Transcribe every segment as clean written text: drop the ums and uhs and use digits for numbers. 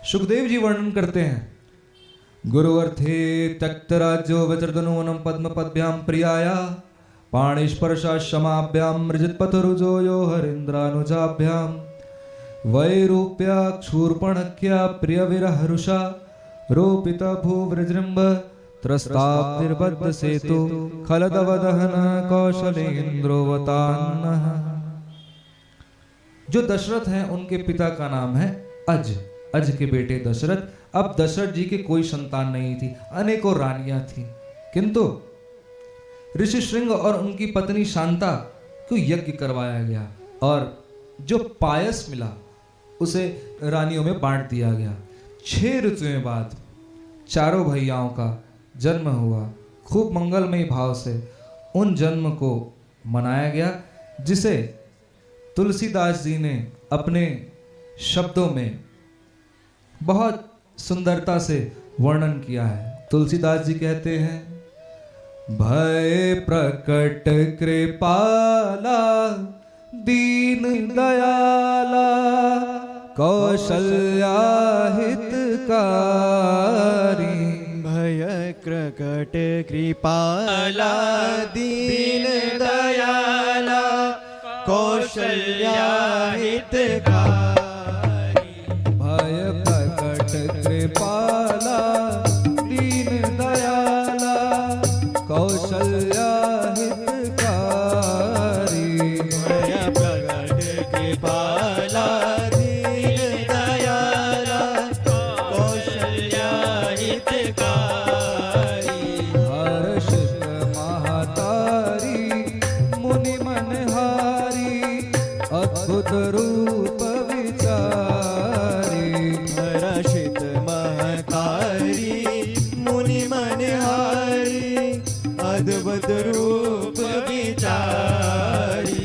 सुखदेव जी वर्णन करते हैं, गुरुवर्थे त्यक्त राज्यो वज्रधनुवनं पद्म पद्भ्यां प्रियाया पाणिस्पर्शा क्षमाभ्यां मृजितपथरुजो यो हरीन्द्रानुजाभ्यां वैरूप्या क्षूर्पणख्या प्रियविरहरुषा रोपिता भूवृजृम्भ त्रस्ताब्दिर्बद्ध सेतु खलदवदहन कौशलेन्द्रोवतान्नः। जो दशरथ हैं उनके पिता का नाम है अज, अज के बेटे दशरथ। अब दशरथ जी की कोई संतान नहीं थी, अनेकों रानियां थी, किंतु ऋषि श्रृंग और उनकी पत्नी शांता को यज्ञ करवाया गया और जो पायस मिला उसे रानियों में बांट दिया गया। 6 ऋतुओं बाद चारों भैयाओं का जन्म हुआ। खूब मंगलमय भाव से उन जन्म को मनाया गया, जिसे तुलसीदास जी ने अपने शब्दों में बहुत सुंदरता से वर्णन किया है। तुलसीदास जी कहते हैं, भय प्रकट कृपाला दीन दयाला कौशल्या हितकारी। भय प्रकट कृपाला दीन दयाला कौशल्या हितकारी। भय प्रकट कृपाला दीन दयाला कौशल्या हितकारी। भय प्रकट कृपाला दीन दयाला कौशल्या हितकारी। हर्षित महतारी मुनि मनहारी अद्भुत रूप विचारी। हर्षित महतारी मुनि मनहारी अद्भुत रूप विचारी।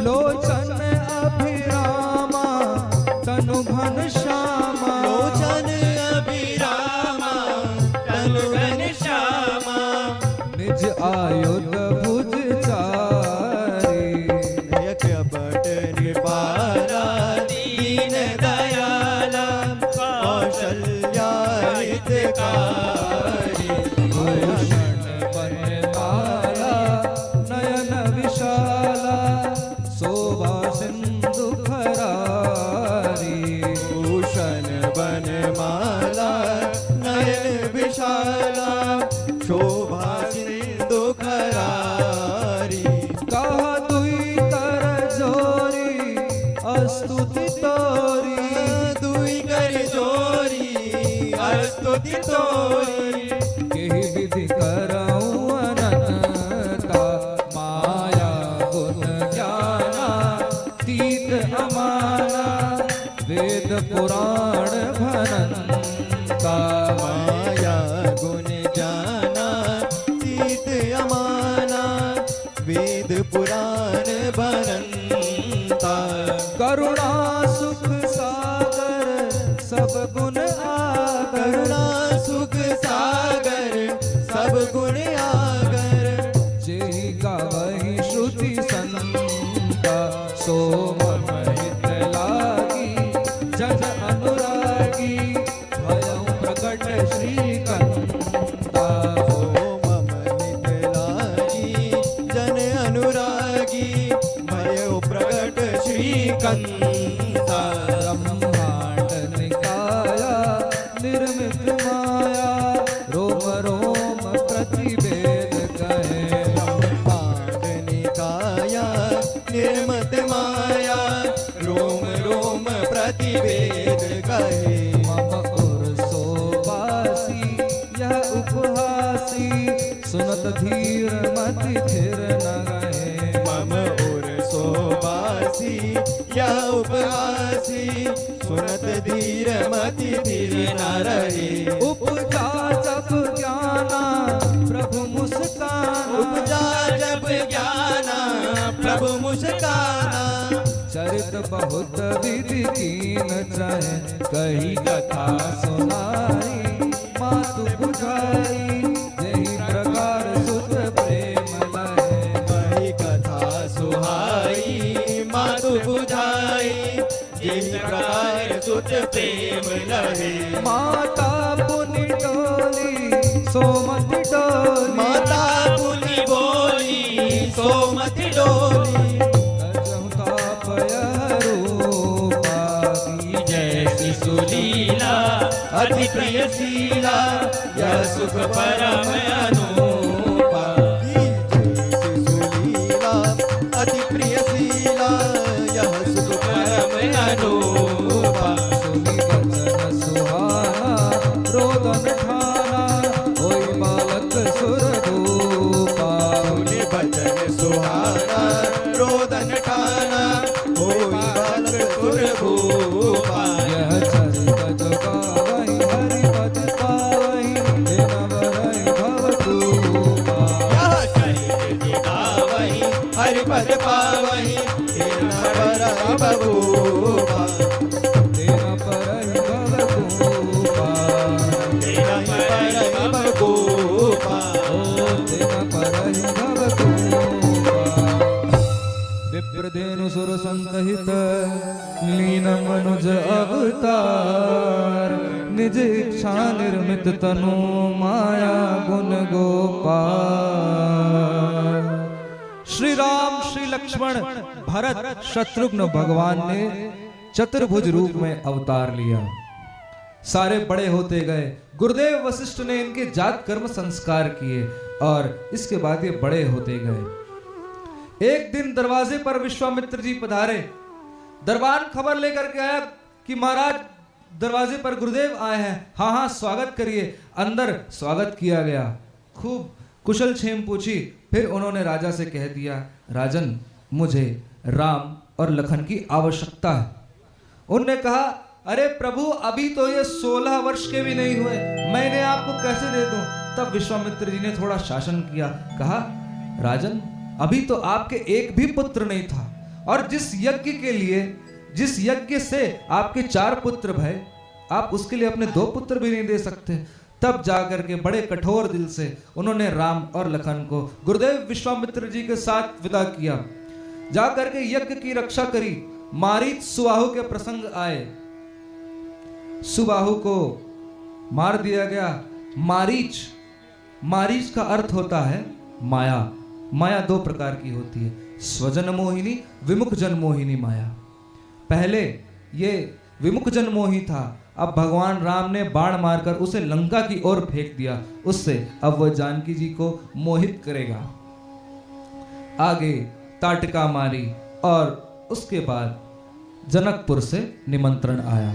लोचन अभिरामा तनु घन श्यामा। लोचन अभिरामा तनु घन श्यामा। निज आयुध भुज चारी। कपट निपाला दीन दयाला कौशल्या हितकारी। भूषण बनमाला नयन विशाला शोभा सिंधु खरारी। भूषण बनमाला नयन विशाला शोभा सिंधु खरारी। कहा दुई कर जोरी अस्तुति तोरी। दुई कर जोरी अस्तुति तोरी। केहि विधि करऊं अनंता माया गुण ज्ञाना तीत अमाना वेद पुराण भनंता। माया गुण जाना तीत अमाना वेद पुराण बनंता। करुणा सुख सागर सब गुण आगर। करुणा सुख सागर सब गुण आगर। जेहि गावहि श्रुति संता सो मम हित लागी जन अनुरागी भयउ प्रकट श्रीकंता। ओ मम हित लागी जन अनुरागी भयो प्रकट श्रीकंता। ब्रह्मांड निकाया निर्मित माया रोम रोम प्रतिवेद कहे। ब्रह्मांड निकाया निर्मत माया रोम रोम प्रतिवेद कहे। मम उर सोबासी यह उपहासी सुनत धीर मति थिर न रहे। मम उर सोबासी या उपहासी सुनत धीर मति धीर न रहे। उपजा जब ज्ञाना प्रभु मुस्काना। उपजा जब ज्ञाना प्रभु मुस्काना। चरित बहुत विधि कीन चाहे कही कथा सुनाई मातु बुझाई यही प्रकार सुत प्रेम लहे। कही कथा सुहाई मातु बुझाई जिस प्रकार सुत प्रेम लहे। माता पुनि डोली सोमति डोली, माता पुनि बोली सोमति डोली। गजहु तापय रूपा, जैसी सुलीला अति प्रिय शीला, यह सुख परम अनुपा। जैसी सुलीला अति प्रिय शीला, यह सुख परम अनुपा। सुनि वचन सुहाना रोदन ठाना, होई बालक सुरभूपा। सुनि बचन सुहाना रोदन ठाना, होई बालक सुरभूपा। यह चरित जो गावहि हरिपद पावहि, हे नवरहि भवतूपा। यह चरित जे गावहि हरिपद पावहि, तेन परहि बभूपा। तेन परहि भवतूपा, तेन परहि बभूपा। तेन परहि भवतूपा। विप्रधेनु सुर संतहित लीन मनुज अवतार, निज इच्छा निर्मित तनु माया गुण गोपाल। श्री राम, श्री लक्ष्मण, भरत, शत्रुघ्न भगवान ने चतुर्भुज रूप में अवतार लिया। सारे बड़े होते गए। गुरुदेव वशिष्ठ ने इनके जात कर्म संस्कार किए और इसके बाद ये बड़े होते गए। एक दिन दरवाजे पर विश्वामित्र जी पधारे। दरबान खबर लेकर के आया कि महाराज दरवाजे पर गुरुदेव आए हैं। हाँ हाँ स्वागत करिए। अंदर स्वागत किया गया, खूब कुशल क्षेम पूछी। फिर उन्होंने राजा से कह दिया, राजन मुझे राम और लखन की आवश्यकता है। उनने कहा, अरे प्रभु अभी तो ये 16 वर्ष के भी नहीं हुए, मैं इन्हें आपको कैसे दे दूं। तब विश्वामित्र जी ने थोड़ा शासन किया, कहा राजन अभी तो आपके एक भी पुत्र नहीं था, और जिस यज्ञ से आपके 4 पुत्र भय, आप उसके लिए अपने 2 पुत्र भी नहीं दे सकते। तब जाकर के बड़े कठोर दिल से उन्होंने राम और लखन को गुरुदेव विश्वामित्र जी के साथ विदा किया। जाकर के यज्ञ की रक्षा करी। मारीच सुबाहु के प्रसंग आए, सुबाहु को मार दिया गया। मारीच का अर्थ होता है माया। माया 2 प्रकार की होती है, स्वजन मोहिनी, विमुख जन मोहिनी माया। पहले ये विमुख जन मोही था, अब भगवान राम ने बाण मारकर उसे लंका की ओर फेंक दिया। उससे अब वह जानकी जी को मोहित करेगा। आगे ताटिका मारी और उसके बाद जनकपुर से निमंत्रण आया।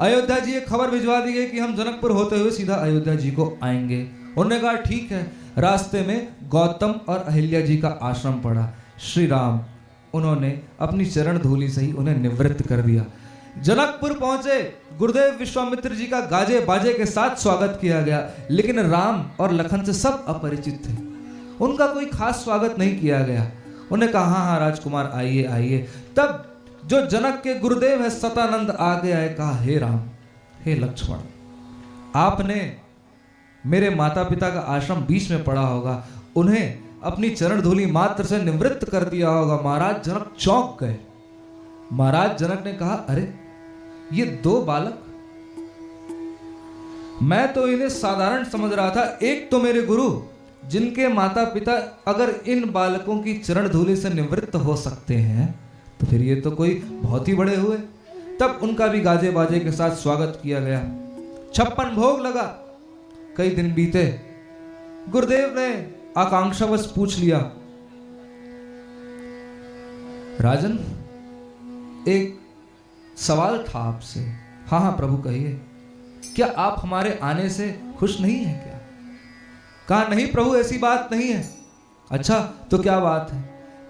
अयोध्या जी एक खबर भिजवा दी गई कि हम जनकपुर होते हुए सीधा अयोध्या जी को आएंगे। उन्होंने कहा ठीक है। रास्ते में गौतम और अहिल्या जी का आश्रम पड़ा। श्री राम उन्होंने अपनी चरण धूलि से ही उन्हें निवृत्त कर दिया। जनकपुर पहुंचे। गुरुदेव विश्वामित्र जी का गाजे बाजे के साथ स्वागत किया गया, लेकिन राम और लखन से सब अपरिचित थे, उनका कोई खास स्वागत नहीं किया गया। उन्हें कहा हाँ हाँ राजकुमार आइए आइए। तब जो जनक के गुरुदेव है सतानंद आगे आए, कहा हे राम हे लक्ष्मण, आपने मेरे माता पिता का आश्रम बीच में पड़ा होगा, उन्हें अपनी चरण धूलि मात्र से निवृत्त कर दिया होगा। महाराज जनक चौंक गए। महाराज जनक ने कहा अरे ये 2 बालक, मैं तो इन्हें साधारण समझ रहा था। एक तो मेरे गुरु जिनके माता पिता अगर इन बालकों की चरण धूलि से निवृत्त हो सकते हैं, तो फिर ये तो कोई बहुत ही बड़े हुए। तब उनका भी गाजे बाजे के साथ स्वागत किया गया। 56 भोग लगा। कई दिन बीते। गुरुदेव ने आकांक्षावश पूछ लिया, राजन एक सवाल था आपसे। हाँ हाँ प्रभु कहिए, क्या आप हमारे आने से खुश नहीं हैं क्या? कहा नहीं प्रभु ऐसी बात नहीं है। अच्छा तो क्या बात है?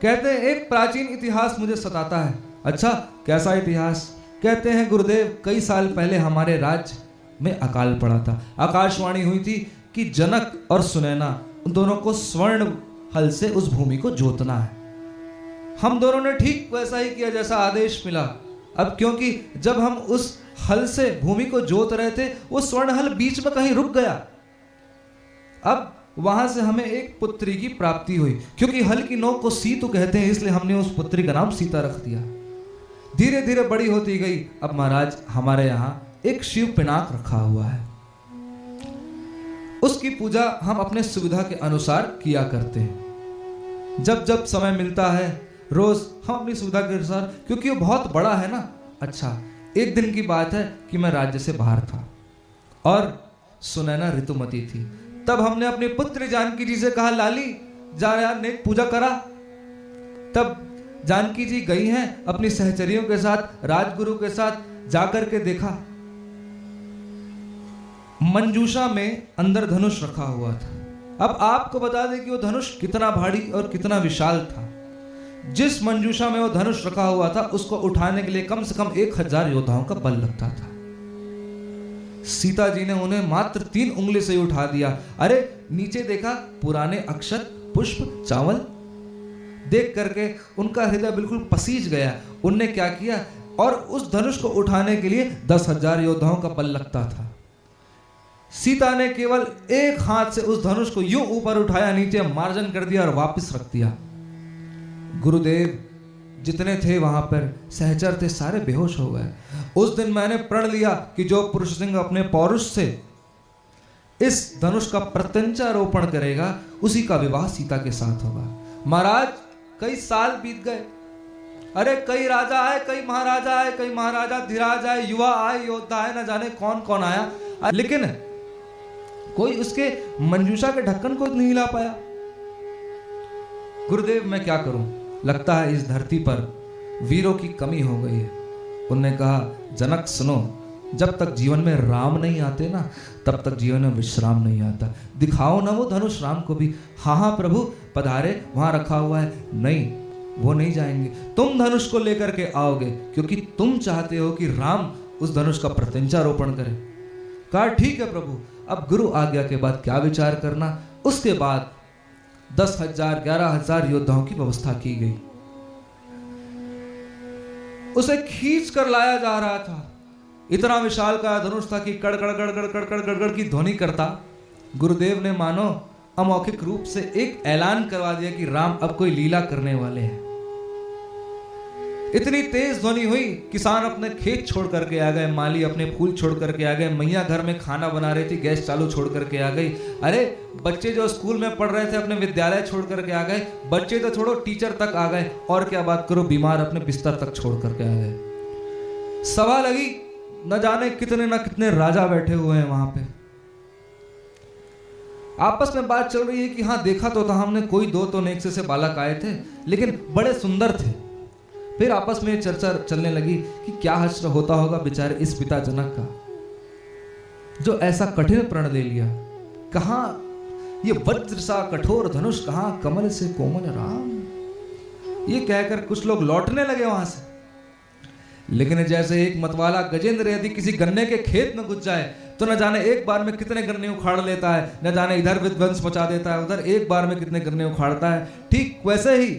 कहते हैं एक प्राचीन इतिहास मुझे सताता है। अच्छा कैसा इतिहास? कहते हैं गुरुदेव कई साल पहले हमारे राज्य में अकाल पड़ा था। आकाशवाणी हुई थी कि जनक और सुनैना उन दोनों को स्वर्ण हल से उस भूमि को जोतना है। हम दोनों ने ठीक वैसा ही किया जैसा आदेश मिला। अब क्योंकि जब हम उस हल से भूमि को जोत रहे थे, वो स्वर्ण हल बीच में कहीं रुक गया। अब वहां से हमें एक पुत्री की प्राप्ति हुई। क्योंकि हल की नोक को सीतु कहते हैं, इसलिए हमने उस पुत्री का नाम सीता रख दिया। धीरे धीरे बड़ी होती गई। अब महाराज हमारे यहाँ एक शिव पिनाक रखा हुआ है, उसकी पूजा हम अपने सुविधा के अनुसार किया करते हैं। जब जब समय मिलता है रोज हम अपनी सुविधा के अनुसार, क्योंकि वो बहुत बड़ा है ना। अच्छा, एक दिन की बात है कि मैं राज्य से बाहर था और सुनैना ऋतुमती थी। तब हमने अपनी पुत्री जानकी जी से कहा, लाली जा यार नेक पूजा करा। तब जानकी जी गई हैं अपनी सहचरियों के साथ, राजगुरु के साथ जाकर के देखा, मंजूषा में अंदर धनुष रखा हुआ था। अब आपको बता दें कि वो धनुष कितना भारी और कितना विशाल था। जिस मंजूषा में वो धनुष रखा हुआ था उसको उठाने के लिए कम से कम 1000 योद्धाओं का बल लगता था। सीता जी ने उन्हें मात्र 3 उंगली से ही उठा दिया। अरे नीचे देखा, पुराने अक्षत, पुष्प, चावल देख करके उनका हृदय बिल्कुल पसीज गया। उनने क्या किया, और उस धनुष को उठाने के लिए 10,000 योद्धाओं का बल लगता था। सीता ने केवल एक हाथ से उस धनुष को यूं ऊपर उठाया, नीचे मार्जन कर दिया और वापस रख दिया। गुरुदेव जितने थे वहां पर सहचर थे, सारे बेहोश हो गए। उस दिन मैंने प्रण लिया कि जो पुरुष सिंह अपने पौरुष से इस धनुष का प्रत्यंचारोपण करेगा उसी का विवाह सीता के साथ होगा। महाराज कई साल बीत गए। अरे कई राजा आए, कई महाराजा आए, कई महाराजा धीराज आए, युवा आए, योद्धा आए, न जाने कौन कौन आया, लेकिन कोई उसके मंजूषा के ढक्कन को नहीं हिला पाया। गुरुदेव मैं क्या करूं, लगता है इस धरती पर वीरों की कमी हो गई है। उन्होंने कहा, जनक सुनो, जब तक जीवन में राम नहीं आते ना, तब तक जीवन में विश्राम नहीं आता। दिखाओ ना वो धनुष राम को भी। हाँ हाँ प्रभु पधारे, वहां रखा हुआ है। नहीं, वो नहीं जाएंगे, तुम धनुष को लेकर के आओगे, क्योंकि तुम चाहते हो कि राम उस धनुष का प्रत्यंचारोपण करे। कहा ठीक है प्रभु। अब गुरु आज्ञा के बाद क्या विचार करना। उसके बाद 10,000 11,000 योद्धाओं की व्यवस्था की गई। उसे खींच कर लाया जा रहा था। इतना विशाल का धनुष था कि कड़कड़ गड़गड़ कड़कड़ गड़गड़ की ध्वनि करता। गुरुदेव ने मानो अमौखिक रूप से एक ऐलान करवा दिया कि राम अब कोई लीला करने वाले हैं। इतनी तेज ध्वनि हुई, किसान अपने खेत छोड़ करके आ गए, माली अपने फूल छोड़ करके आ गए, मैया घर में खाना बना रही थी, गैस चालू छोड़ करके आ गई। अरे बच्चे जो स्कूल में पढ़ रहे थे अपने विद्यालय छोड़ करके आ गए। बच्चे तो छोड़ो, टीचर तक आ गए, और क्या बात करो, बीमार अपने बिस्तर तक छोड़ करके आ गए। सभा लगी, न जाने कितने न कितने राजा बैठे हुए हैं वहां पे। आपस में बात चल रही है कि हाँ देखा तो था हमने, कोई 2 तो नेक्से से बालक आए थे, लेकिन बड़े सुंदर थे। फिर आपस में चर्चा चलने लगी कि क्या हश्र होता होगा बेचारे इस पिता जनक का, जो ऐसा कठिन प्रण ले लिया। कहां ये वज्र सा कठोर धनुष, कहां कमल से कोमल राम। ये कहकर कुछ लोग लौटने लगे वहां से। लेकिन जैसे एक मतवाला गजेंद्र यदि किसी गन्ने के खेत में घुस जाए तो न जाने एक बार में कितने गन्ने उखाड़ लेता है, न जाने इधर विध्वंस मचा देता है, उधर एक बार में कितने गन्ने उखाड़ता है। ठीक वैसे ही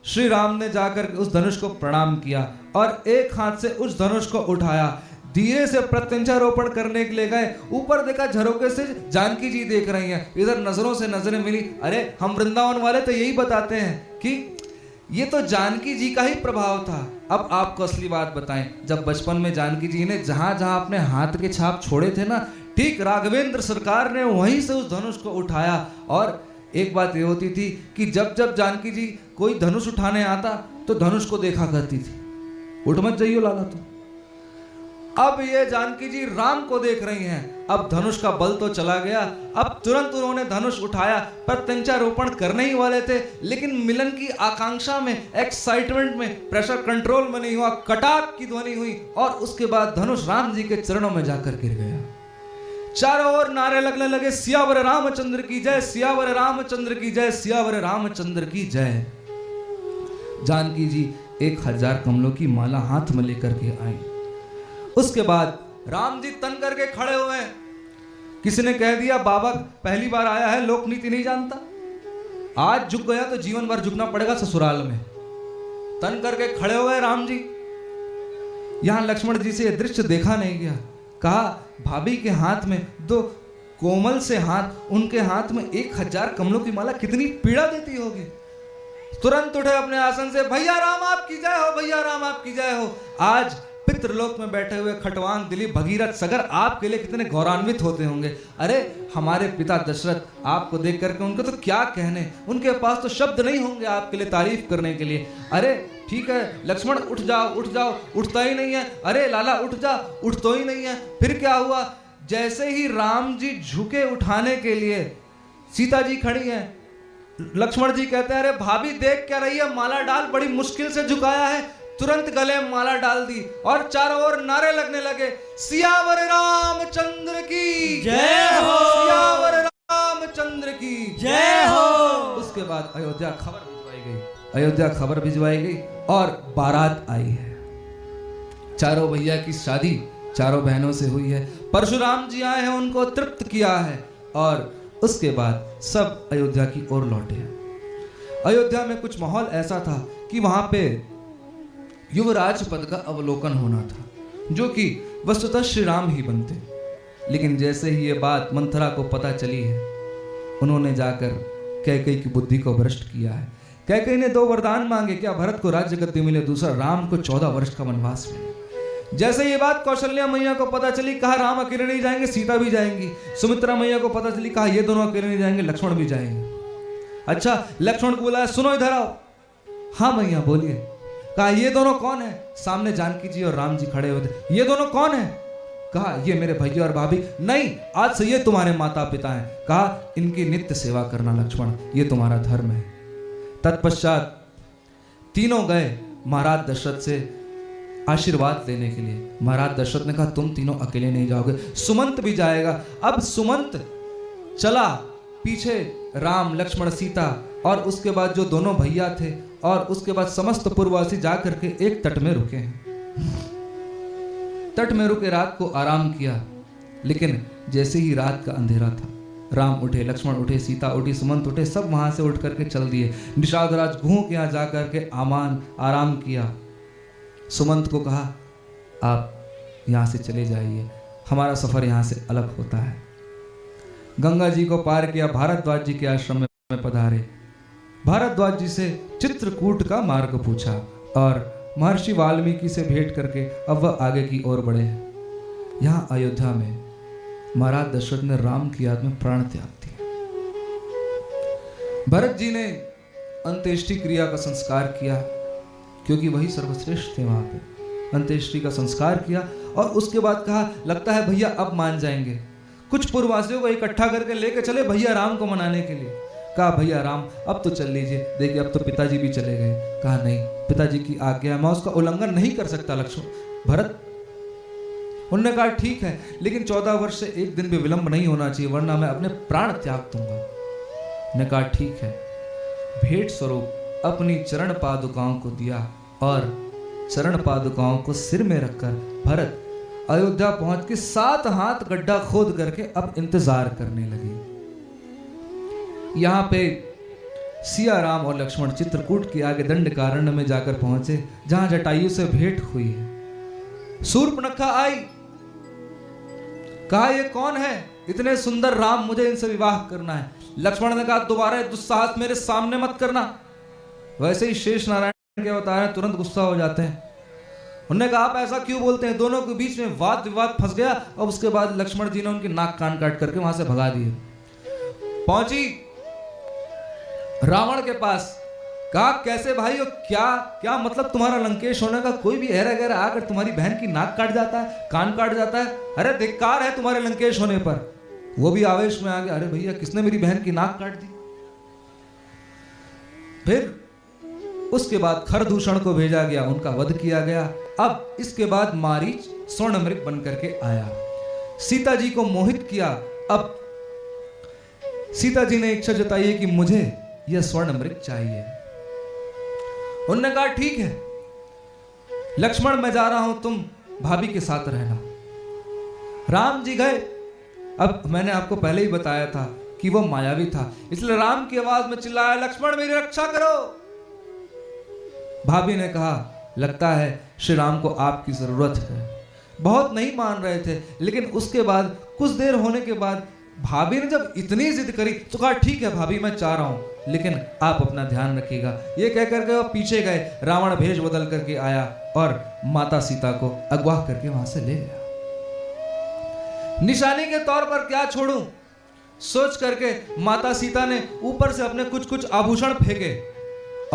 श्री राम ने जाकर उस धनुष को प्रणाम किया और एक हाथ से उस धनुष को उठाया, धीरे से प्रत्यंचारोपण करने के लिए गए। ऊपर देखा झरोके से जानकी जी देख रही हैं, इधर नजरों से नजरें मिली। अरे हम वृंदावन वाले तो यही बताते हैं कि ये तो जानकी जी का ही प्रभाव था। अब आपको असली बात बताएं, जब बचपन में जानकी जी ने जहां जहां अपने हाथ के छाप छोड़े थे ना, ठीक राघवेंद्र सरकार ने वहीं से उस धनुष को उठाया। और एक बात ये होती थी कि जब जब जानकी जी कोई धनुष उठाने आता तो धनुष को देखा करती थी, उठ मत जाइयो लाला। तो अब ये जानकी जी राम को देख रही हैं। अब धनुष का बल तो चला गया। अब तुरंत उन्होंने धनुष उठाया, प्रत्यंचारोपण करने ही वाले थे, लेकिन मिलन की आकांक्षा में, एक्साइटमेंट में, प्रेशर कंट्रोल में नहीं हुआ, कटाक की ध्वनि हुई और उसके बाद धनुष राम जी के चरणों में जाकर गिर गया। चारों ओर नारे लगने लगे, सियावर रामचंद्र की जय, सियावर रामचंद्र की जय, सियावर रामचंद्र की जय। जानकी जी 1000 कमलों की माला हाथ में लेकर के आई। उसके बाद राम जी तन करके खड़े हुए। किसी ने कह दिया बाबा पहली बार आया है, लोक नीति नहीं जानता, आज झुक गया तो जीवन भर झुकना पड़ेगा ससुराल में। तन करके खड़े हुए राम जी। यहां लक्ष्मण जी से यह दृश्य देखा नहीं गया। कहा भाभी के हाथ में 2 कोमल से हाथ, उनके हाथ में 1000 कमलों की माला कितनी पीड़ा देती होगी। तुरंत उठे अपने आसन से, भैया राम आपकी जय हो, भैया राम आपकी जय हो। आज पितृलोक में बैठे हुए खटवांग दिलीप भगीरथ सगर आपके लिए कितने गौरवान्वित होते होंगे। अरे हमारे पिता दशरथ आपको देख करके उनको तो क्या कहने, उनके पास तो शब्द नहीं होंगे आपके लिए तारीफ करने के लिए। अरे ठीक है लक्ष्मण उठ जाओ उठ जाओ, उठता ही नहीं है। अरे लाला उठ जा, उठ तो ही नहीं है। फिर क्या हुआ, जैसे ही राम जी झुके उठाने के लिए, सीता जी खड़ी हैं, लक्ष्मण जी कहते हैं अरे भाभी देख क्या रही है, माला डाल, बड़ी मुश्किल से झुकाया है। तुरंत गले में माला डाल दी और चारों ओर नारे लगने लगे, सियावर रामचंद्र की जय हो, सियावर रामचंद्र की जय हो। उसके बाद अयोध्या खबर भिजवाई गई, अयोध्या खबर भिजवाई गई और बारात आई है। चारों भैया की शादी चारों बहनों से हुई है। परशुराम जी आए हैं, उनको तृप्त किया है और उसके बाद सब अयोध्या की ओर लौटे हैं। अयोध्या में कुछ माहौल ऐसा था कि वहां पे युवराज पद का अवलोकन होना था, जो कि वस्तुतः श्री राम ही बनते। लेकिन जैसे ही ये बात मंथरा को पता चली है, उन्होंने जाकर कैकेयी की बुद्धि को भ्रष्ट किया है। कैकेयी ने 2 वरदान मांगे, क्या भरत को राज्य गद्दी मिले, दूसरा राम को 14 वर्ष का वनवास मिले। जैसे ये बात कौशल्या मैया को पता चली, कहा राम अकेले नहीं जाएंगे, सीता भी जाएंगी। सुमित्रा मैया को पता चली, कहा ये दोनों अकेले नहीं जाएंगे, लक्ष्मण भी जाएंगे। अच्छा लक्ष्मण को बुलाया, सुनो इधर आओ। हाँ मैया बोलिए। कहा ये दोनों कौन है? सामने जानकी जी और राम जी खड़े हुए थे। ये दोनों कौन है? कहा ये मेरे भैया और भाभी। नहीं, आज से ये तुम्हारे माता पिता हैं। कहा इनकी नित्य सेवा करना लक्ष्मण, ये तुम्हारा धर्म है। तत्पश्चात तीनों गए महाराज दशरथ से आशीर्वाद लेने के लिए। महाराज दशरथ ने कहा तुम तीनों अकेले नहीं जाओगे, सुमंत भी जाएगा। अब सुमंत चला, पीछे राम लक्ष्मण सीता और उसके बाद जो दोनों भैया थे और उसके बाद समस्त पूर्ववासी जाकर के एक तट में रुके हैं। तट में रुके रात को आराम किया। लेकिन जैसे ही रात का अंधेरा था, राम उठे, लक्ष्मण उठे, सीता उठी, सुमंत उठे, सब वहां से उठ करके चल दिए। निषादराज गुह के यहाँ जाकर के आराम किया। सुमंत को कहा आप यहाँ से चले जाइए, हमारा सफर यहाँ से अलग होता है। गंगा जी को पार किया, भारद्वाज जी के आश्रम में पधारे। भारद्वाज जी से चित्रकूट का मार्ग पूछा और महर्षि वाल्मीकि से भेंट करके अब वह आगे की ओर बढ़े हैं। यहाँ अयोध्या में महाराज दशरथ ने राम की याद में प्राण त्याग दिया। भरत जी ने अंत्येष्टि क्रिया का संस्कार किया, क्योंकि वही सर्वश्रेष्ठ थे। वहां पे अंत्येष्टि का संस्कार किया और उसके बाद कहा लगता है भैया अब मान जाएंगे। कुछ पूर्ववासियों को इकट्ठा करके लेके चले भैया राम को मनाने के लिए। कहा भैया राम अब तो चल लीजिए, देखिए अब तो पिताजी भी चले गए। कहा नहीं, पिताजी की आज्ञा है, मैं उसका उल्लंघन नहीं कर सकता लक्ष्मण भरत। उन्होंने कहा ठीक है, लेकिन 14 वर्ष से एक दिन भी विलंब नहीं होना चाहिए, वरना मैं अपने प्राण त्याग दूंगा। ने कहा ठीक है। भेंट स्वरूप अपनी चरण पादुकाओं को दिया और चरण पादुकाओं को सिर में रखकर भरत अयोध्या पहुंच के 7 हाथ गड्ढा खोद करके अब इंतजार करने लगे। यहां पे सिया राम और लक्ष्मण चित्रकूट के आगे दंडकारण्य में जाकर पहुंचे, जहां जटायु से भेंट हुई है। शूर्पणखा आई, कहा ये कौन है? इतने सुंदर राम, मुझे इनसे विवाह करना है। लक्ष्मण ने कहा दोबारा दुस्साहस मेरे सामने मत करना। वैसे ही शेष नारायण के अवतार हैं, तुरंत गुस्सा हो जाते हैं। उन्होंने कहा आप ऐसा क्यों बोलते हैं? दोनों के बीच में वाद विवाद फंस गया और उसके बाद लक्ष्मण जी ने उनकी नाक कान काट करके वहां से भगा दिए। पहुंची रावण के पास, कहा कैसे भाई हो, क्या मतलब तुम्हारा लंकेश होने का? कोई भी हैरा गहरा आकर तुम्हारी बहन की नाक काट जाता है, कान काट जाता है। अरे धिक्कार है तुम्हारे लंकेश होने पर। वो भी आवेश में आ गया, अरे भैया किसने मेरी बहन की नाक काट दी? फिर उसके बाद खरदूषण को भेजा गया, उनका वध किया गया। अब इसके बाद मारीच स्वर्णमृग बन करके आया, सीता जी को मोहित किया। अब सीता जी ने इच्छा जताई है कि मुझे यह स्वर्णमृग चाहिए। उन्होंने कहा ठीक है लक्ष्मण, मैं जा रहा हूं, तुम भाभी के साथ रहना। राम जी गए। अब मैंने आपको पहले ही बताया था कि वो मायावी था, इसलिए राम की आवाज में चिल्लाया लक्ष्मण मेरी रक्षा करो। भाभी ने कहा लगता है श्री राम को आपकी जरूरत है। बहुत नहीं मान रहे थे, लेकिन उसके बाद कुछ देर होने के बाद भाभी ने जब इतनी जिद करी तो कहा ठीक है भाभी मैं चाह रहा हूं, लेकिन आप अपना ध्यान रखिएगा। ये कह करके वो पीछे गए। रावण भेष बदल करके आया और माता सीता को अगवा करके वहां से ले गया। निशानी के तौर पर क्या छोड़ूं सोच करके माता सीता ने ऊपर से अपने कुछ कुछ आभूषण फेंके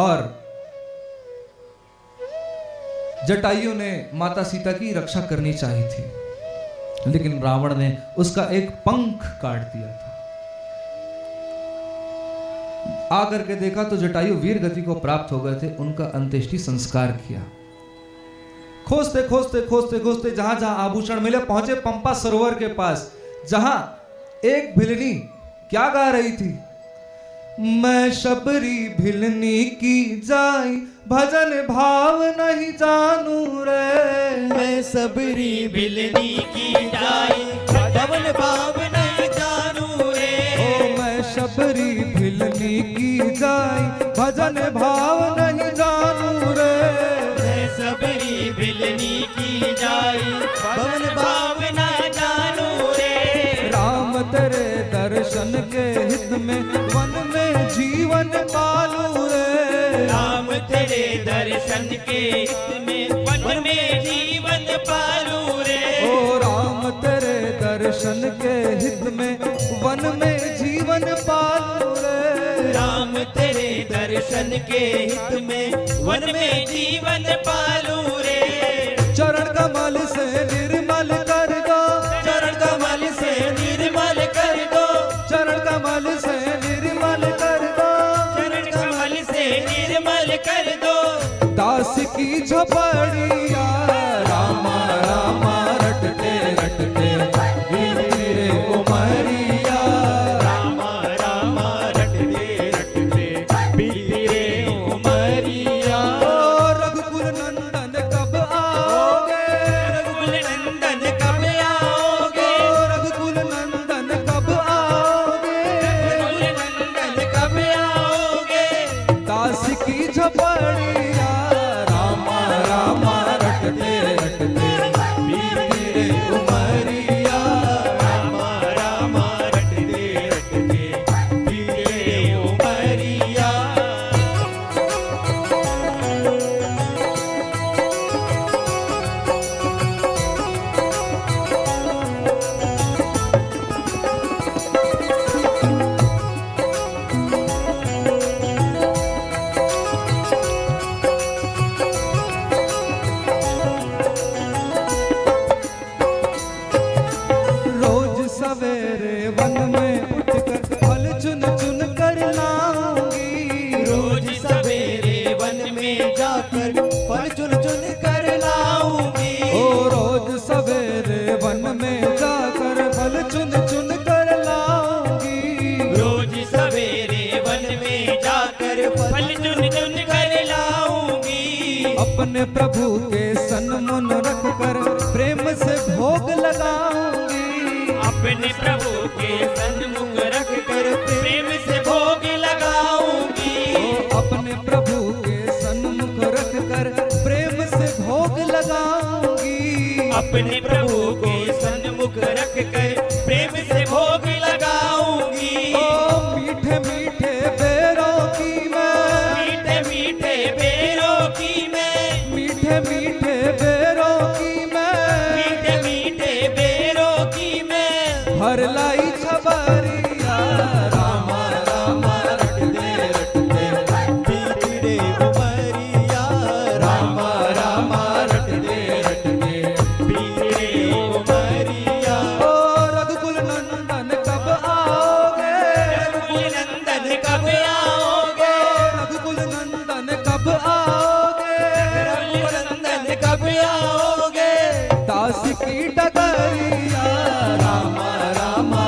और जटायु ने माता सीता की रक्षा करनी चाहिए थी, लेकिन रावण ने उसका एक पंख काट दिया था। आकर के देखा तो जटायु वीर गति को प्राप्त हो गए थे। उनका अंत्येष्टि संस्कार किया। खोजते खोजते खोजते खोजते जहां जहां आभूषण मिले पहुंचे पंपा सरोवर के पास, जहां एक भिलनी क्या गा रही थी, मैं शबरी भिलनी की जाई भजन भाव नहीं जानू रे। मैं सबरी भिलनी की जाई भजन भाव नहीं जानू रे। ओ मैं शबरी भिलनी की जाई भजन भाव नहीं जानू रे। मैं सबरी भिलनी की जाई भजन भाव ना जानू रे। राम तेरे दर्शन के हित में वन में जीवन पालू रे। राम तेरे दर्शन के हित में वन में जीवन पालू रे। ओ राम तेरे दर्शन के हित में वन में जीवन पालू रे। राम तेरे दर्शन के हित में वन में जीवन पालू रे। चरण कमल से निर्मल कर दो, चरण कमल से निर्मल कर दो। चरण कमल से निर्मल कर दो, चरण कमल से निर्मल कर दो। दास की झोपड़िया रामा रामा रटते रटते वीरे उमरिया। रामा रामा रटते रटते बीती रे उमरिया। ओ रघुकुल नंदन कब आओगे, रघुकुल नंदन कब आओगे। ओ रघुकुल नंदन कब आओगे, रघुकुल नंदन कब आओगे। दास की झोपड़िया रामा रामा रटते रटते वीरे उमरिया। रामा रामा रटते रटते बीती रे उमरिया। रोज सवेरे वन में उठकर फल चुन चुन कर लाऊंगी। रोज सवेरे वन में जाकर फल चुन चुन कर लाऊंगी। ओ रोज सवेरे वन में जाकर फल चुन चुन कर लाऊंगी। रोज सवेरे वन में जाकर फल चुन चुन कर लाऊंगी। अपने प्रभु के सन्मुन रख कर प्रेम से भोग लगाऊंगी। अपने प्रभु के सन्मुख रख कर प्रेम से भोग लगाऊंगी। अपने प्रभु के सन्मुख रख कर प्रेम से भोग लगाऊंगी। अपने प्रभु के सन्मुख रख कर प्रेम से भोग लगाऊंगी। ओ मीठे मीठे बेरों की मैं, मीठे मीठे बेरों की मैं, मीठे मीठे बेरों की मैं, मीठे मीठे बेरों की मैं। भर लाई छबरिया रामा रामा रटते रटते बीती रे उमरिया। रामा रामा रटते रटते बीती रे उमरिया। ओ रघुकुल नंदन कब आओगे, रघुकुल नंदन कब आओगे। रघुकुल नंदन कब आओगे। रघुकुल नंदन कब आओगे। दास की डगरिया रामा रामा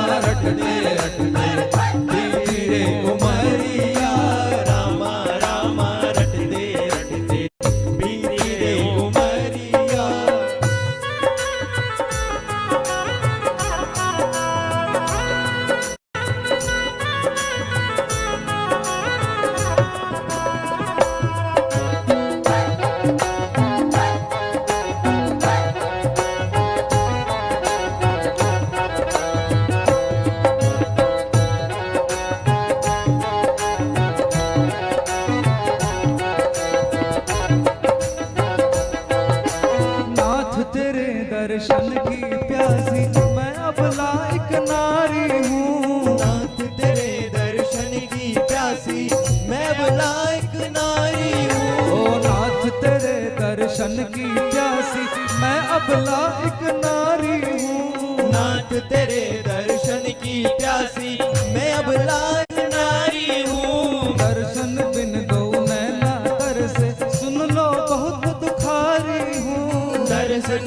अबला एक नारी हूँ। नाथ तेरे दर्शन की प्यासी मैं अबला एक नारी हूँ। ओ नाथ तेरे दर्शन की प्यासी मैं अबला एक नारी हूँ। नाथ तेरे दर्शन की प्यासी मैं अबला एक नारी हूँ। दर्शन बिन दो नैना तरसे सुन लो बहुत दुखारी हूँ। दर्शन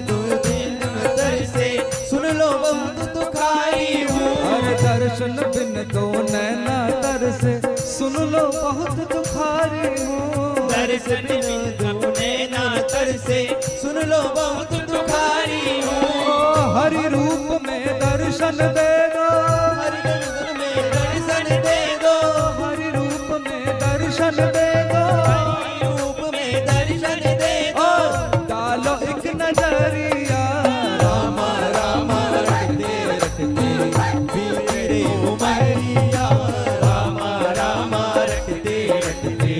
दो दिन तरसे सुन लो बहुत दुखारी हूँ। अरे दर्शन बिन दो नैना तरसे सुन लो बहुत दुखारी हूँ। दर्शन दो नैना तरसे सुन लो बहुत दुखारी हूँ। ओ हरि रूप में दर्शन दे दो। हरि दर्शन में दर्शन दे दो। हरि रूप में दर्शन दे दो। हरि रूप में दर्शन दे दो। डालो एक नजरिया। रामा रामा रटते रटते बीते उमरिया। रामा रामा रटते रटते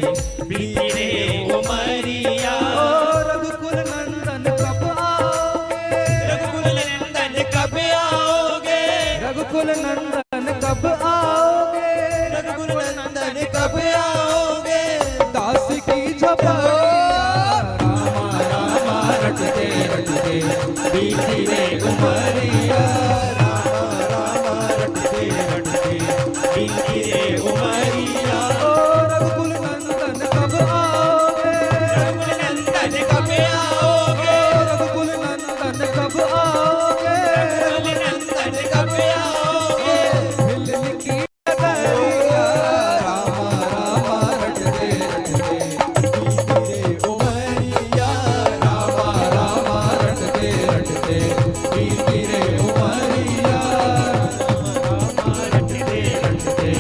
बीते उमरिया। ओ रघुकुल नंदन कब आओगे। रघुकुल नंदन कब आओगे। रघुकुल नंदन कब आओगे। रघुकुल नंदन कब आओगे। दास की झपड़िया। रामा रामा रटते रटते बीती रे उमरिया। रामा रामा रटते रटते बीती रे उमरिया। ओ रघुकुल नंदन कब आओगे। रघुकुल नंदन कब आओगे। रघुकुल नंदन कब आओगे। रघुकुल नंदन कब आओगे। हिलने की डगरिया। रामा रामा रटते रटते बीती रे उमरिया। रामा रामा रटते रटते बीती रे उमरिया। रामा रटते रटते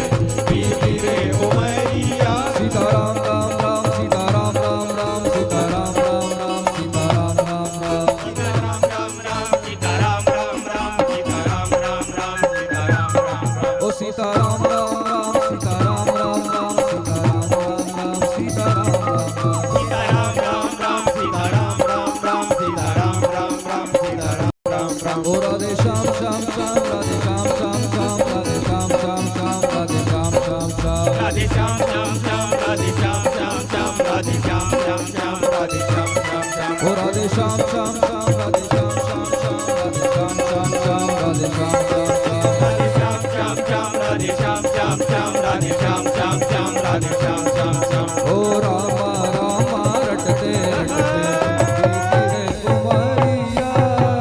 बीती रे उमरिया। सीताराम राम राम सीताराम राम राम सीताराम राम राम सीताराम राम राम। सीताराम राम राम सीताराम राम राम सीताराम राम राम सीताराम राम राम। ओ सीताराम राम राम सीताराम राम राम सीताराम राम राम सीताराम राम राम। सीताराम राम राम सीताराम राम राम सीताराम राम राम सीताराम राम राम। ओ राधे श्याम श्याम श्याम राधे श्याम श्याम श्याम राधे श्याम श्याम श्याम राधे श्याम श्याम श्याम। राधे श्याम श्याम श्याम राधे श्याम श्याम श्याम राधे श्याम श्याम श्याम राधे श्याम श्याम श्याम। ओ राधे श्याम श्याम श्याम राधे श्याम श्याम श्याम राधे श्याम श्याम श्याम राधे श्याम श्याम श्याम। राधे श्याम श्याम श्याम राधे श्याम श्याम श्याम राधे श्याम श्याम श्याम राधे श्याम श्याम श्याम। ओ रामा रामा रटते रटते बीती रे उमरिया।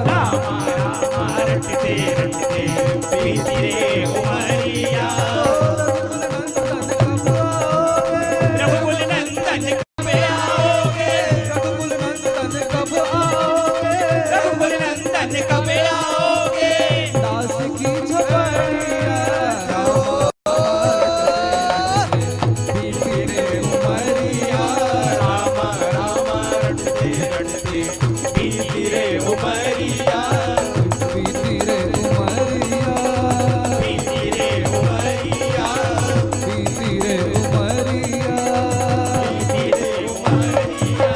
रामा रामा रटते रटते बीती रे उमरिया। रघुकुल नंदन कब आओगे। रघुकुल नंदन कब रघुकुल नंदन कब आओगे। आओगे। रघुकुल नंदन कब आओगे। दास की झपड़िया। बीती रे उमरिया। रामा रामा रटते रटते बीती रे उमरिया। बीती रे उमरिया। बीती रे उमरिया। बीती रे उमरिया। बीती रे उमरिया।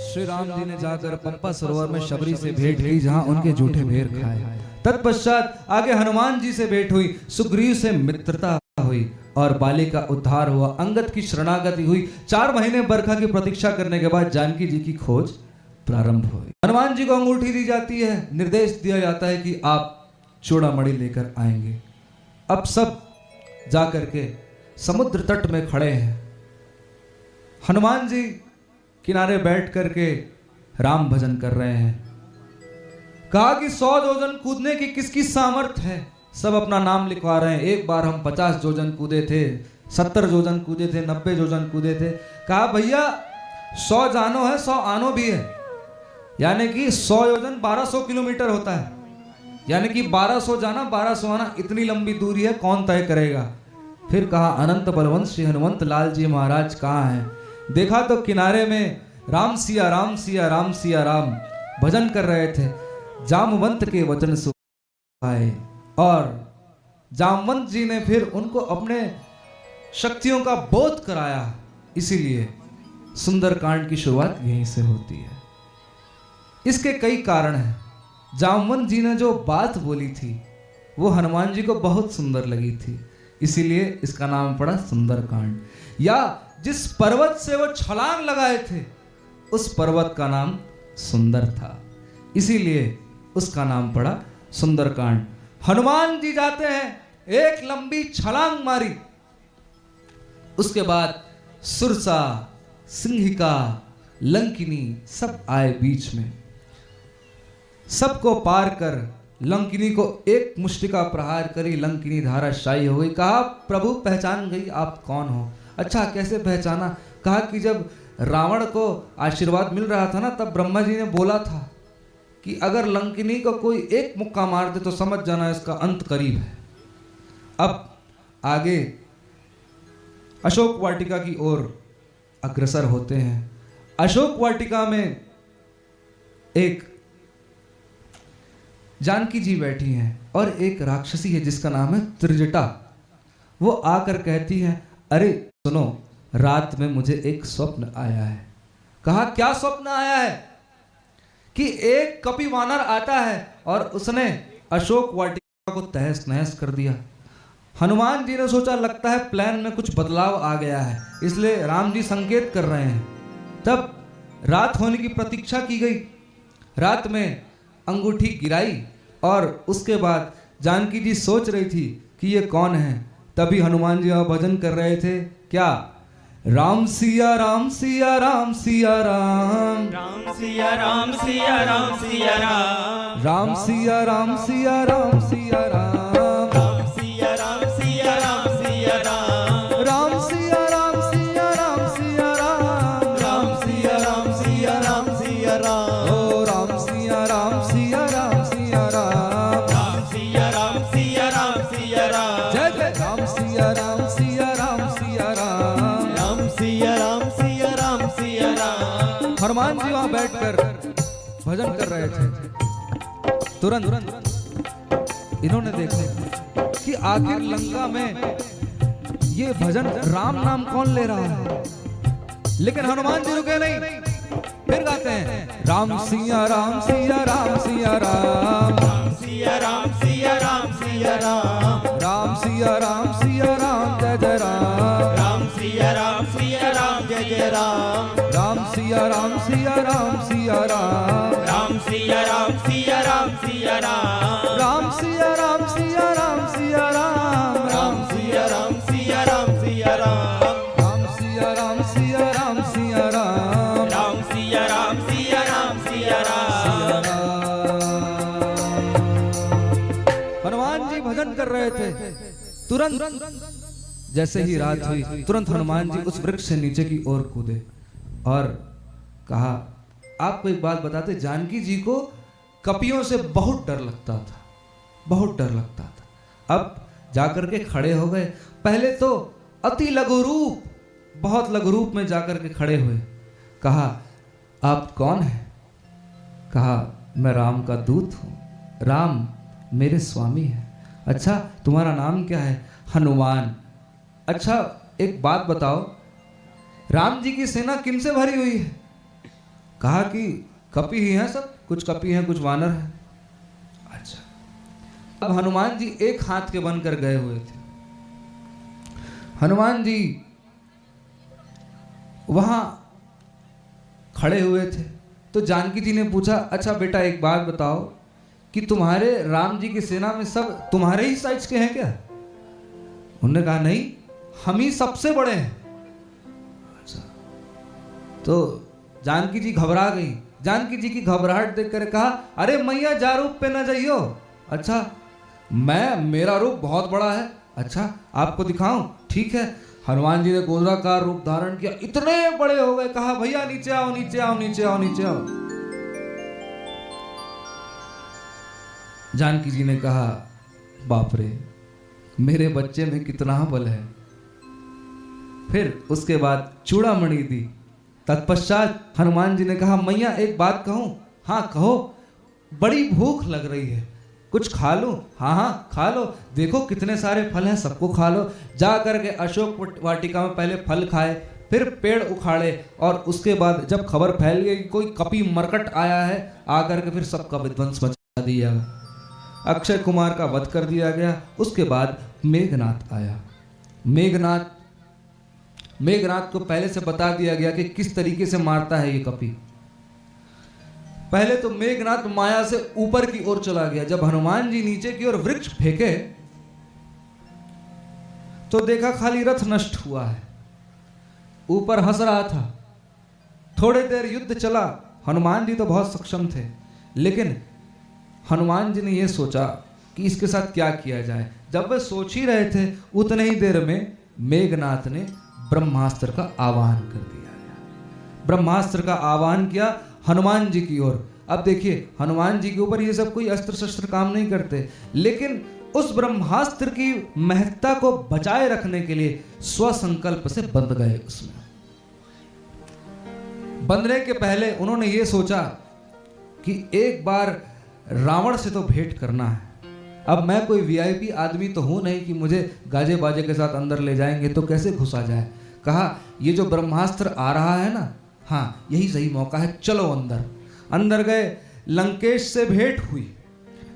श्री राम जी ने जाकर पंपा सरोवर में शबरी से भेंट की, जहां उनके जूठे भेर खाए। तत्पश्चात आगे हनुमान जी से भेंट हुई, सुग्रीव से मित्रता हुई और बाली का उद्धार हुआ, अंगद की शरणागति हुई। 4 महीने बरखा की प्रतीक्षा करने के बाद जानकी जी की खोज प्रारंभ हुई। हनुमान जी को अंगूठी दी जाती है, निर्देश दिया जाता है कि आप चूड़ामणि लेकर आएंगे। अब सब जाकर के समुद्र तट में खड़े हैं। हनुमान जी किनारे बैठ करके राम भजन कर रहे हैं। कहा कि 100 योजन कूदने की किसकी सामर्थ्य है। सब अपना नाम लिखवा रहे हैं। एक बार हम 50 योजन कूदे थे, 70 योजन कूदे थे, 90 योजन कूदे थे। कहा भैया 100 जानो है, 100 आनो भी है, यानी कि 100 योजन 1200 किलोमीटर होता है, यानी कि 1200 जाना 1200 आना, इतनी लंबी दूरी है, कौन तय करेगा। फिर कहा अनंत बलवंत श्री हनुमंत लाल जी महाराज कहाँ हैं। देखा तो किनारे में राम सिया राम सिया राम सिया राम भजन कर रहे थे। जामवंत के वचन सुनाए और जामवंत जी ने फिर उनको अपने शक्तियों का बोध कराया। इसीलिए सुंदरकांड की शुरुआत यहीं से होती है। इसके कई कारण हैं। जामवंत जी ने जो बात बोली थी वो हनुमान जी को बहुत सुंदर लगी थी, इसीलिए इसका नाम पड़ा सुंदरकांड। या जिस पर्वत से वो छलांग लगाए थे उस पर्वत का नाम सुंदर था, इसीलिए उसका नाम पड़ा सुंदरकांड। हनुमान जी जाते हैं, एक लंबी छलांग मारी, उसके बाद सुरसा, सिंहिका, लंकिनी सब आए बीच में। सबको पार कर लंकिनी को एक मुष्टि का प्रहार करी, लंकिनी धाराशायी हो गई। कहा प्रभु पहचान गई आप कौन हो? अच्छा कैसे पहचाना? कहा कि जब रावण को आशीर्वाद मिल रहा था ना, तब ब्रह्मा जी ने बोला था कि अगर लंकिनी को कोई एक मुक्का मार दे तो समझ जाना इसका अंत करीब है। अब आगे अशोक वाटिका की ओर अग्रसर होते हैं। अशोक वाटिका में एक जानकी जी बैठी हैं और एक राक्षसी है जिसका नाम है त्रिजटा। वो आकर कहती है, अरे सुनो, रात में मुझे एक स्वप्न आया है। कहा क्या स्वप्न आया है? कि एक कपि वानर आता है और उसने अशोक वाटिका को तहस नहस कर दिया। हनुमान जी ने सोचा लगता है प्लान में कुछ बदलाव आ गया है, इसलिए राम जी संकेत कर रहे हैं। तब रात होने की प्रतीक्षा की गई। रात में अंगूठी गिराई और उसके बाद जानकी जी सोच रही थी कि ये कौन है। तभी हनुमान जी भजन कर रहे थे, क्या? राम सिया राम सिया राम सिया राम, राम सिया राम सिया राम सिया राम, राम सिया राम सिया राम सिया राम, राम सिया राम सिया राम सिया राम, राम सिया राम सिया राम सिया राम, राम सिया राम सिया राम सिया राम, ओ राम सिया राम सिया राम सिया राम, राम सिया राम सिया राम सिया राम, जय जय राम सिया राम सिया राम सिया राम, राम सिया राम सिया राम सिया राम। हनुमान जी वहां बैठकर भजन कर रहे थे। तुरंत इन्होंने देखा कि आखिर लंका में ये भजन राम नाम कौन ले रहा है। लेकिन हनुमान जी रुके नहीं, फिर गाते हैं राम सिया राम सिया राम सिया राम, राम सिया राम सिया राम सिया राम, राम सिया राम सिया राम जय जय राम, राम सिया राम सिया राम जय जय राम, राम सिया राम सिया राम सिया राम, राम सिया राम सिया राम सिया राम, राम सिया राम सिया राम सिया राम, राम सिया राम सिया राम सिया राम, राम सिया राम सिया राम सिया राम, राम सिया राम सिया राम सिया राम। हनुमान जी भजन कर रहे थे। तुरंत जैसे ही रात हुई, तुरंत हनुमान जी उस वृक्ष से नीचे की ओर कूदे और कहा, आपको एक बात बताते, जानकी जी को कपियों से बहुत डर लगता था, बहुत डर लगता था। अब जाकर के खड़े हो गए। पहले तो अति लघु रूप, बहुत लघु रूप में जाकर के खड़े हुए। कहा आप कौन हैं? कहा मैं राम का दूत हूँ, राम मेरे स्वामी हैं। अच्छा तुम्हारा नाम क्या है? हनुमान। अच्छा एक बात बताओ, राम जी की सेना किन से भरी हुई है? कहा कि कपि ही हैं सब, कुछ कपि हैं कुछ वानर हैं। अच्छा, अब हनुमान जी एक हाथ के बनकर गए हुए थे। हनुमान जी वहां खड़े हुए थे तो जानकी जी ने पूछा, अच्छा बेटा एक बात बताओ कि तुम्हारे राम जी की सेना में सब तुम्हारे ही साइज के हैं क्या? उन्होंने कहा नहीं, हम ही सबसे बड़े हैं। अच्छा, तो जानकी जी घबरा गई। जानकी जी की घबराहट देखकर कहा, अरे मैया जा रूप पे न जाइयो। अच्छा मेरा रूप बहुत बड़ा है। अच्छा आपको दिखाऊं? ठीक है। हनुमान जी ने गोलाकार रूप धारण किया, इतने बड़े हो गए। कहा भैया नीचे आओ नीचे आओ नीचे आओ नीचे आओ। जानकी जी ने कहा, बाप रे मेरे बच्चे में कितना बल है। फिर उसके बाद चूड़ामणि दी। तत्पश्चात हनुमान जी ने कहा, मैया एक बात कहूं? हाँ कहो। बड़ी भूख लग रही है, कुछ खा लो? हाँ हाँ खा लो, देखो कितने सारे फल हैं, सबको खा लो। जा करके अशोक वाटिका में पहले फल खाए, फिर पेड़ उखाड़े और उसके बाद जब खबर फैल गई कि कोई कपी मरकट आया है, आकर के फिर सबका विध्वंस मचा दिया। अक्षय कुमार का वध कर दिया गया। उसके बाद मेघनाथ आया। मेघनाथ को पहले से बता दिया गया कि किस तरीके से मारता है ये कपी। पहले तो मेघनाथ माया से ऊपर की ओर चला गया। जब हनुमान जी नीचे की ओर वृक्ष फेंके तो देखा खाली रथ नष्ट हुआ है। ऊपर हंस रहा था। थोड़ी देर युद्ध चला। हनुमान जी तो बहुत सक्षम थे, लेकिन हनुमान जी ने यह सोचा कि इसके साथ क्या किया जाए। जब वे सोच ही रहे थे, उतने ही देर में मेघनाथ ने ब्रह्मास्त्र का आवाहन कर दिया। ब्रह्मास्त्र का आवाहन किया हनुमान जी की ओर। अब देखिए, हनुमान जी के ऊपर ये सब कोई अस्त्र शस्त्र काम नहीं करते, लेकिन उस ब्रह्मास्त्र की महत्ता को बचाए रखने के लिए स्वसंकल्प से बंध गए। उसमें बंधने के पहले उन्होंने ये सोचा कि एक बार रावण से तो भेंट करना है। अब मैं कोई वीआईपी आदमी तो हूं नहीं कि मुझे गाजे बाजे के साथ अंदर ले जाएंगे तो कैसे घुसा जाए। कहा ये जो ब्रह्मास्त्र आ रहा है ना, हाँ यही सही मौका है, चलो अंदर। अंदर गए। लंकेश से भेंट हुई।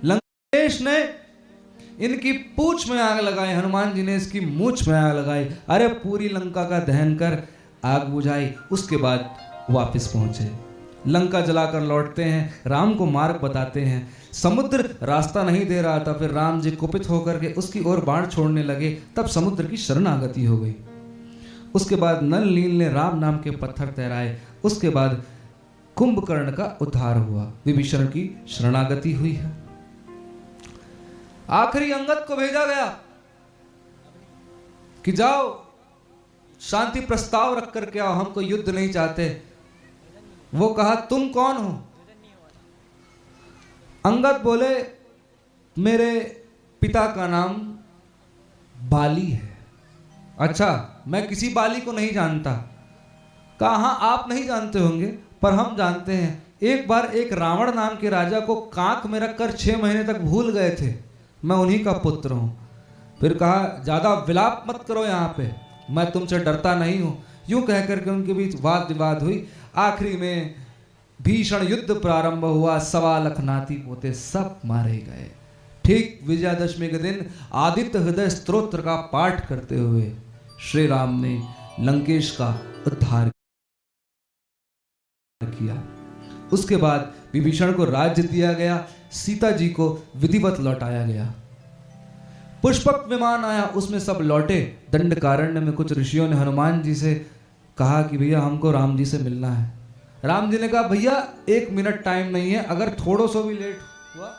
लंकेश ने इनकी पूंछ में आग लगाई, हनुमान जी ने इसकी मूंछ में आग लगाई। अरे पूरी लंका का दहन कर आग बुझाई। उसके बाद वापस पहुंचे। लंका जलाकर लौटते हैं। राम को मार्ग बताते हैं। समुद्र रास्ता नहीं दे रहा था। फिर राम जी कुपित होकर के उसकी ओर बाण छोड़ने लगे। तब समुद्र की शरणागति हो गई। उसके बाद नल नील ने राम नाम के पत्थर तैराए। उसके बाद कुंभकर्ण का उद्धार हुआ। विभीषण की शरणागति हुई है। आखिरी अंगद को भेजा गया कि जाओ शांति प्रस्ताव रख करके आओ, हम कोई युद्ध नहीं चाहते। वो कहा तुम कौन हो? अंगद बोले मेरे पिता का नाम बाली है। अच्छा, मैं किसी बाली को नहीं जानता। कहा हाँ आप नहीं जानते होंगे पर हम जानते हैं। एक बार एक रावण नाम के राजा को कांख में रखकर 6 महीने तक भूल गए थे। मैं उन्हीं का पुत्र हूं। फिर कहा ज्यादा विलाप मत करो यहाँ पे, मैं तुमसे डरता नहीं हूं। यूं कह करके उनके बीच वाद विवाद हुई। आखिरी में भीषण युद्ध प्रारंभ हुआ। 1.25 लाख नाती पोते सब मारे गए। ठीक विजयादशमी के दिन आदित्य हृदय स्तोत्र का पाठ करते हुए श्री राम ने लंकेश का उद्धार किया। उसके बाद विभीषण को राज्य दिया गया। सीता जी को विधिवत लौटाया गया। पुष्पक विमान आया, उसमें सब लौटे। दंडकारण्य में कुछ ऋषियों ने हनुमान जी से कहा कि भैया हमको राम जी से मिलना है। राम जी ने कहा भैया 1 मिनट टाइम नहीं है, अगर थोड़ा सा भी लेट हुआ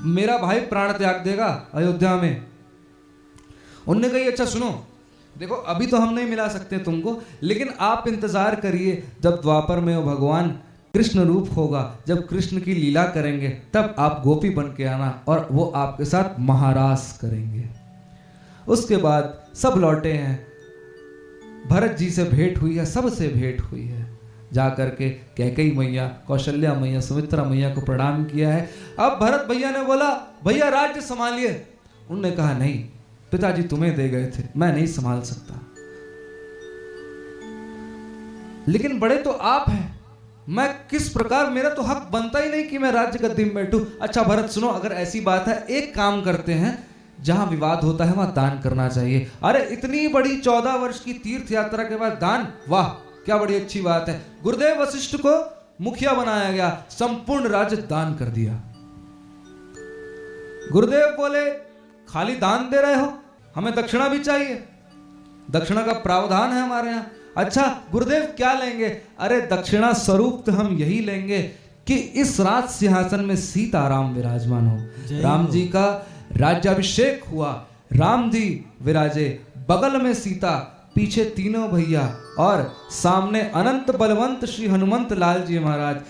मेरा भाई प्राण त्याग देगा अयोध्या में। उन्होंने कहा अच्छा सुनो, देखो अभी तो हम नहीं मिला सकते तुमको, लेकिन आप इंतजार करिए, जब द्वापर में वो भगवान कृष्ण रूप होगा, जब कृष्ण की लीला करेंगे तब आप गोपी बन के आना और वो आपके साथ महारास करेंगे। उसके बाद सब लौटे हैं। भरत जी से भेंट हुई है, सबसे भेंट हुई है। जाकर के कैकेयी मैया, कौशल्या मैया, सुमित्रा मैया को प्रणाम किया है। अब भरत भैया ने बोला भैया राज्य संभालिए। उन्होंने कहा नहीं पिताजी तुम्हें दे गए थे, मैं नहीं संभाल सकता। लेकिन बड़े तो आप हैं, मैं किस प्रकार, मेरा तो हक बनता ही नहीं कि मैं राज्य गद्दी में बैठूं। अच्छा भरत सुनो, अगर ऐसी बात है एक काम करते हैं, जहां विवाद होता है वहां दान करना चाहिए। अरे इतनी बड़ी 14 वर्ष की तीर्थ यात्रा के बाद दान, वाह क्या बड़ी अच्छी बात है। गुरुदेव वशिष्ठ को मुखिया बनाया गया, संपूर्ण राज्य दान कर दिया। गुरुदेव बोले खाली दान दे रहे हो, हमें दक्षिणा भी चाहिए, दक्षिणा का प्रावधान है हमारे यहाँ। अच्छा गुरुदेव क्या लेंगे? अरे दक्षिणा स्वरूप तो हम यही लेंगे कि इस राज सिंहासन में सीताराम विराजमान हो। राम जी का राज्याभिषेक हुआ, राम जी विराजे, बगल में सीता, पीछे तीनों भैया और सामने अनंत बलवंत श्री हनुमंत लाल जी महाराज।